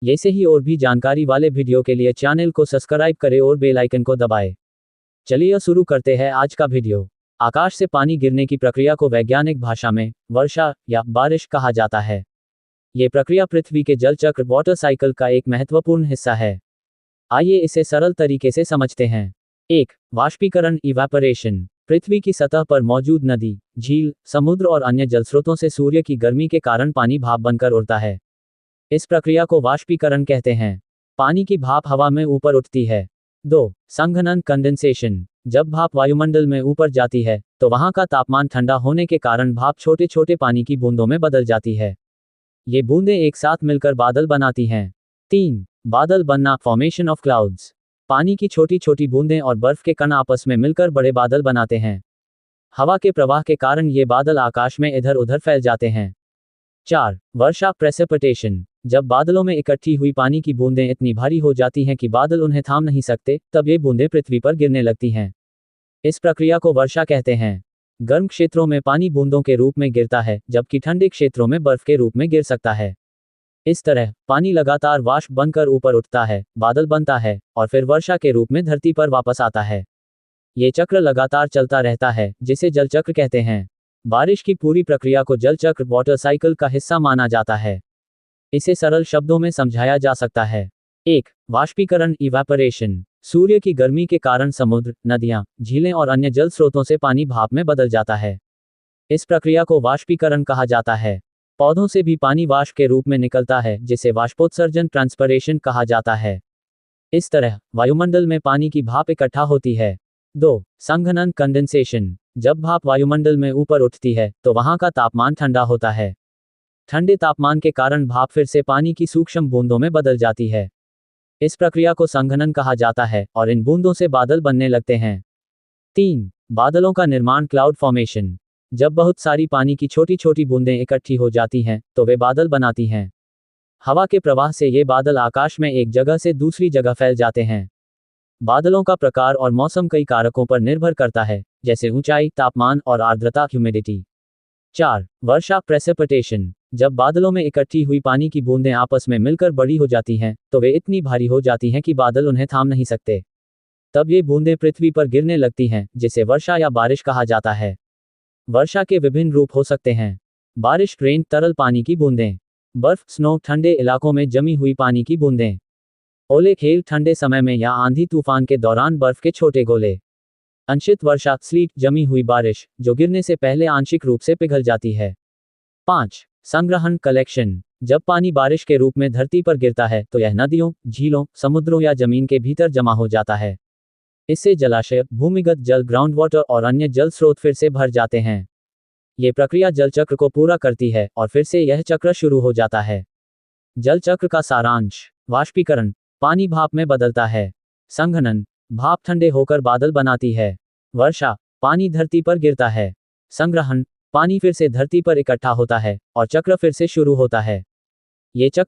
ऐसे ही और भी जानकारी वाले वीडियो के लिए चैनल को सब्सक्राइब करें और बेल आइकन को दबाएं। चलिए शुरू करते हैं आज का वीडियो। आकाश से पानी गिरने की प्रक्रिया को वैज्ञानिक भाषा में वर्षा या बारिश कहा जाता है। ये प्रक्रिया पृथ्वी के जल चक्र वाटर साइकिल का एक महत्वपूर्ण हिस्सा है। आइए इसे सरल तरीके से समझते हैं। 1. वाष्पीकरण इवैपोरेशन। पृथ्वी की सतह पर मौजूद नदी, झील, समुद्र और अन्य जल स्रोतों से सूर्य की गर्मी के कारण पानी भाप बनकर उड़ता है। इस प्रक्रिया को वाष्पीकरण कहते हैं। पानी की भाप हवा में ऊपर उठती है। 2. संघनन कंडेंसेशन। जब भाप वायुमंडल में ऊपर जाती है तो वहां का तापमान ठंडा होने के कारण भाप छोटे छोटे पानी की बूंदों में बदल जाती है। ये बूंदें एक साथ मिलकर बादल बनाती हैं। 3. बादल बनना फॉर्मेशन ऑफ क्लाउड्स। पानी की छोटी छोटी बूंदें और बर्फ के कण आपस में मिलकर बड़े बादल बनाते हैं। हवा के प्रवाह के कारण ये बादल आकाश में इधर उधर फैल जाते हैं। 4. वर्षा प्रेसिपिटेशन। जब बादलों में इकट्ठी हुई पानी की बूंदें इतनी भारी हो जाती हैं कि बादल उन्हें थाम नहीं सकते, तब ये बूंदें पृथ्वी पर गिरने लगती हैं। इस प्रक्रिया को वर्षा कहते हैं। गर्म क्षेत्रों में पानी बूंदों के रूप में गिरता है, जबकि ठंडे क्षेत्रों में बर्फ के रूप में गिर सकता है। इस तरह पानी लगातार वाष्प बनकर ऊपर उठता है, बादल बनता है और फिर वर्षा के रूप में धरती पर वापस आता है। ये चक्र लगातार चलता रहता है, जिसे जल चक्र कहते हैं। बारिश की पूरी प्रक्रिया को जल चक्र वाटर साइकिल का हिस्सा माना जाता है। इसे सरल शब्दों में समझाया जा सकता है। 1. वाष्पीकरण इवैपोरेशन। सूर्य की गर्मी के कारण समुद्र, नदियां, झीलें और अन्य जल स्रोतों से पानी भाप में बदल जाता है। इस प्रक्रिया को वाष्पीकरण कहा जाता है। पौधों से भी पानी वाष्प के रूप में निकलता है, जिसे वाष्पोत्सर्जन ट्रांसपरेशन कहा जाता है। इस तरह वायुमंडल में पानी की भाप इकट्ठा होती है। 2. संघनन कंडेंसेशन। जब भाप वायुमंडल में ऊपर उठती है तो वहां का तापमान ठंडा होता है। ठंडे तापमान के कारण भाप फिर से पानी की सूक्ष्म बूंदों में बदल जाती है। इस प्रक्रिया को संघनन कहा जाता है और इन बूंदों से बादल बनने लगते हैं। 3. बादलों का निर्माण क्लाउड फॉर्मेशन। जब बहुत सारी पानी की छोटी छोटी बूंदें इकट्ठी हो जाती हैं तो वे बादल बनाती हैं। हवा के प्रवाह से ये बादल आकाश में एक जगह से दूसरी जगह फैल जाते हैं। बादलों का प्रकार और मौसम कई कारकों पर निर्भर करता है, जैसे ऊंचाई, तापमान और आर्द्रता ह्यूमिडिटी। 4. वर्षा प्रेसिपिटेशन। जब बादलों में इकट्ठी हुई पानी की बूंदें आपस में मिलकर बड़ी हो जाती हैं तो वे इतनी भारी हो जाती हैं कि बादल उन्हें थाम नहीं सकते। तब ये बूंदें पृथ्वी पर गिरने लगती हैं, जिसे वर्षा या बारिश कहा जाता है। वर्षा के विभिन्न रूप हो सकते हैं। बारिश रेन तरल पानी की बूंदें। बर्फ स्नो ठंडे इलाकों में जमी हुई पानी की बूंदें। ओले खेल ठंडे समय में या आंधी तूफान के दौरान बर्फ के छोटे गोले। अंशित वर्षा स्लीट जमी हुई बारिश, जो गिरने से पहले आंशिक रूप से पिघल जाती है। 5. संग्रहण कलेक्शन। जब पानी बारिश के रूप में धरती पर गिरता है तो यह नदियों, झीलों, समुद्रों या जमीन के भीतर जमा हो जाता है। इससे जलाशय, भूमिगत जल, ग्राउंड वाटर और अन्य जल स्रोत फिर से भर जाते हैं। ये प्रक्रिया जल चक्र को पूरा करती है और फिर से यह चक्र शुरू हो जाता है। जल चक्र का सारांश। वाष्पीकरण, पानी भाप में बदलता है। संघनन, भाप ठंडे होकर बादल बनाती है। वर्षा, पानी धरती पर गिरता है। संग्रहण, पानी फिर से धरती पर इकट्ठा होता है और चक्र फिर से शुरू होता है। ये चक्र